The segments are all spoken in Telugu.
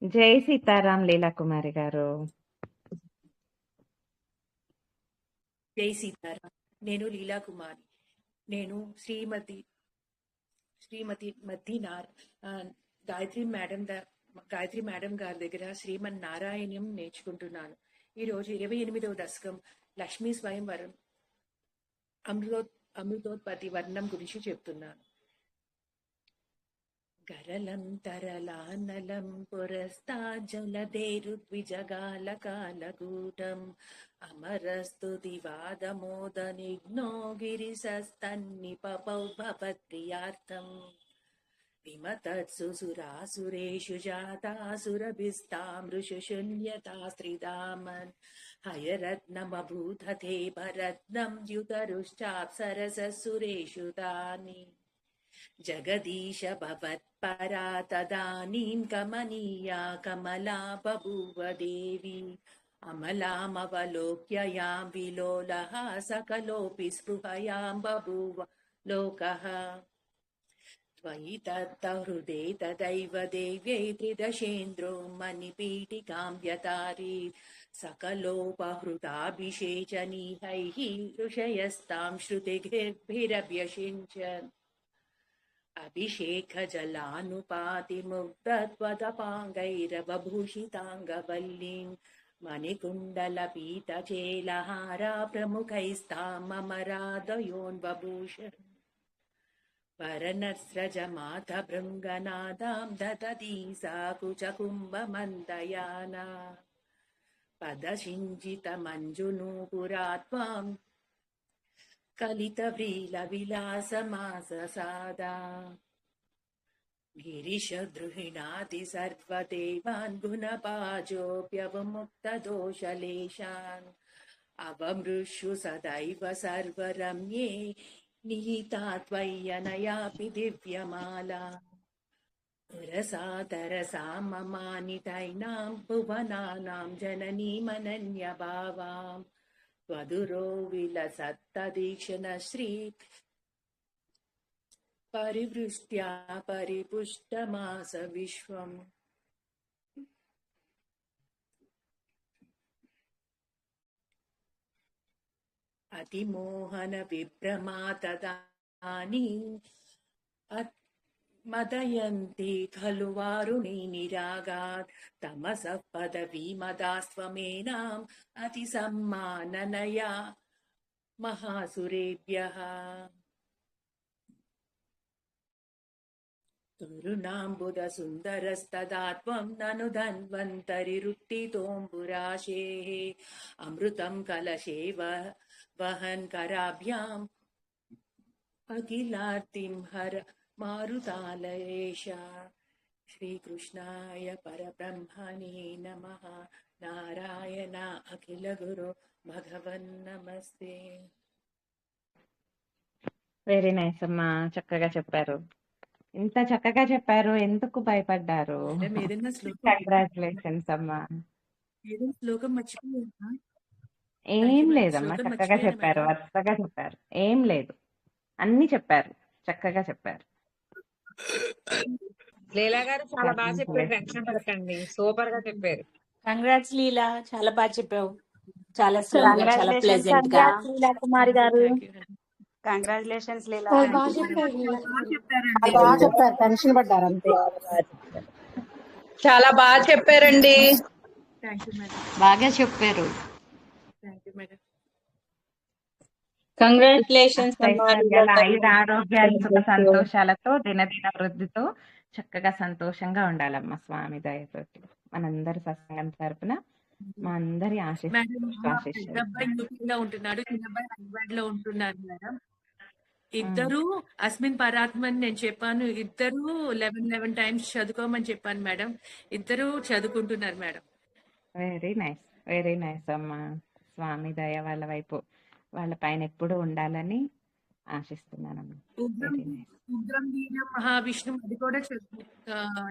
జై సీతారాం లీలాకుమారి గారు. జై సీతారాం. నేను లీలాకుమారి. నేను శ్రీమతి మద్దినార్ గాయత్రి మేడం గారి దగ్గర శ్రీమన్నారాయణ్యం నేర్చుకుంటున్నాను. ఈరోజు 28వ దశకం లక్ష్మీ స్వయంవరం అమృతోత్పత్తి వర్ణం గురించి చెప్తున్నాను. గరళం తరళానలం పురస్తాజ్జలధేరుద్విజగాలకాలకూటం అమరస్తు దివాదమోదనిఘ్నో గిరిసస్తన్నిపపౌ భవత్ప్రియార్థం విమతత్సు సురాసురేషు జాతాసురభిస్తామృషు శూన్యతాస్త్రిదామన్ హయరత్నమభూతతే భరత్నం ద్యుతరుశ్చాప్సరససురేషు తాని జగదీశ భవత్పరా తదానీం కమనీయా కమలా బభూవ దేవి అమలామవలోక్య యాం విలోలః సకలోపి స్పృహయాం బభూవ లోకః త్వయి తత్తహృదే తదైవ దేవ్యై త్రిదశేంద్రో మణిపీఠికాం వ్యతారి సకలోపహృతాభిషేచనీహైః ఋషయస్తాం శృతిభిరభ్యషించన్ అభిషేక జలానుపాతిముగ్ధత్వదపాంగైరవభూషితాంగవల్లీం మణికుండలపీతచేలహారా ప్రముఖైస్తామమరాదయోన్వభూషణ్ వరనస్రజమాత భృంగనాదాం దదతి సా కుచకుంభమందయానా పదశింజితమంజునూపురాత్వాం కలితవ్రీల విలాసమాససాదా గిరిశద్రుహిణాతి సర్వదేవాన్ గుణపాజోప్యవముక్తదోషలేశాన్ అవమృషు సదైవ సర్వరమ్యే నిహితా త్వయ్యనయాపి దివ్యమాలా రసా తరసా మమానితైనాం భువనానాం జననీమనన్యభావాం వధురో విలసత్తదీక్షణ శ్రీ పరివృష్ట్యా పరిపుష్టమాస విశ్వం అతిమోహన విభ్రమాతదాని మదయంతి ఖలు వారుణి నిరాగాత్ తమసః పదవీమదాస్త్వమేనాం అతి సమ్మాననయా మహాసురేభ్యః తరుణాంబుద సుందరస్తదా త్వం నను ధన్వంతరిరుక్తితోంబురాశేః అమృతం కలశేవ వహన్ కరాభ్యాం అఖిలార్తిం హర మారుతాలయేష. శ్రీకృష్ణాయ పరబ్రహ్మణే నమః. నారాయణ అఖిల గురు భగవన్ నమస్తే. వెరీ నైస్ అమ్మా, చక్కగా చెప్పారు. ఇంత చక్కగా చెప్పారు, ఎందుకు భయపడ్డారు? ఏదైనా శ్లోకం కంగ్రాచులేషన్స్ అమ్మా. ఏదైనా శ్లోకం మర్చిపోయారా? ఏం లేదమ్మా, చక్కగా చెప్పారు, వరుసగా చెప్పారు. ఏం లేదు, అన్ని చెప్పారు, చక్కగా చెప్పారు. లీలా గారు చాలా బాగా చెప్పారు, టెన్షన్ పడకండి, సూపర్ గా చెప్పారు. కంగ్రాట్స్ లీలా, చాలా బాగా చెప్పావు. చాలా చాలా ప్లెజెంట్ గా. లీలా కుమారి గారు, కంగ్రాచులేషన్స్ లీలా. బాగా చెప్పారు, టెన్షన్ పడ్డారు అంతే. చాలా బాగా చెప్పారండి. బాగా చెప్పారు. కంగ్రాచులేషన్స్. ఐదు ఆరోగ్యాలు సుఖ సంతోషాలతో దినదిన వృద్ధితో చక్కగా సంతోషంగా ఉండాలమ్మా స్వామి దయతోటి. మనందరి సత్సంగం తరపున మా అందరి ఉంటున్నాడు, లో ఉంటున్నారు మేడం. ఇద్దరు అస్మిన్ పరాత్మని నేను చెప్పాను, ఇద్దరు 11 టైమ్స్ చదువుకోమని చెప్పాను మేడం. ఇద్దరు చదువుకుంటున్నారు madam. Very nice, very nice అమ్మా. స్వామి దయ వాళ్ళ వైపు, వాళ్ళ పైన ఎప్పుడు ఉండాలని ఆశిస్తున్నానమ్మా. ఉగ్రం వీర్యం మహావిష్ణు అది కూడా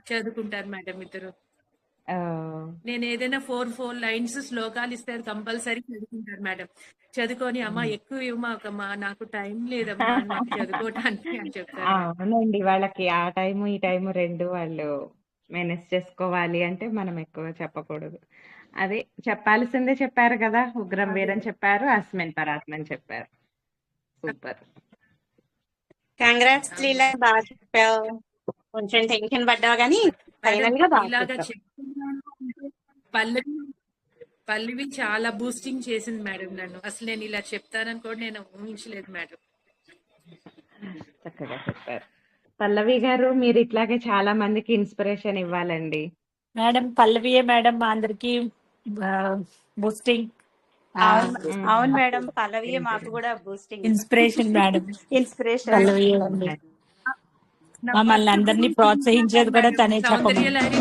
చదువుకుంటారు మేడం ఇద్దరు. నేను ఏదైనా 4 లైన్స్ శ్లోకాలు ఇస్తే కంపల్సరీ చదువుకుంటారు మేడం. చదువుకొని అమ్మా ఎక్కువ ఇవ్వమాకమ్మా, నాకు టైం లేదమ్మా నాకు చదువుకోవటానికి అని చెప్తారు. అవునండి, వాళ్ళకి ఆ టైము ఈ టైము రెండు వాళ్ళు మేనేజ్ చేసుకోవాలి అంటే మనం ఎక్కువ చెప్పకూడదు. అదే చెప్పాల్సిందే చెప్పారు కదా, ఉగ్రం వీరని చెప్పారు, అస్మిన్ పరాత్మని చెప్పారు. సూపర్. కంగ్రాట్స్ లీలా, బాగా చెప్పావు. కొంచెం టెన్షన్ పడ్డావు కానీ మేడం ఫైనల్ గా బాగా ఇలాగా చెప్పావు. చెప్తున్నాను అంటే పల్లవి చాలా బూస్టింగ్ చేసింది మేడం నన్ను. అసలు నేను ఇలా చెప్తానని కూడా నేను ఊహించలేదు మేడం. చక్కగా చెప్పారు. పల్లవి గారు, మీరు ఇట్లాగే చాలా మందికి ఇన్స్పిరేషన్ ఇవ్వాలండి. మేడం పల్లవియే మేడం మా అందరికి బూస్టింగ్ అవును మేడం, పల్లవియే మాకు కూడా బూస్టింగ్, ఇన్స్పిరేషన్ మేడం. ఇన్స్పిరేషన్. పల్లవియే ఉంది. మమ్మల్ని అందరినీ ప్రోత్సహించేది కూడా తనే చెప్పమని. సౌందర్య లారీ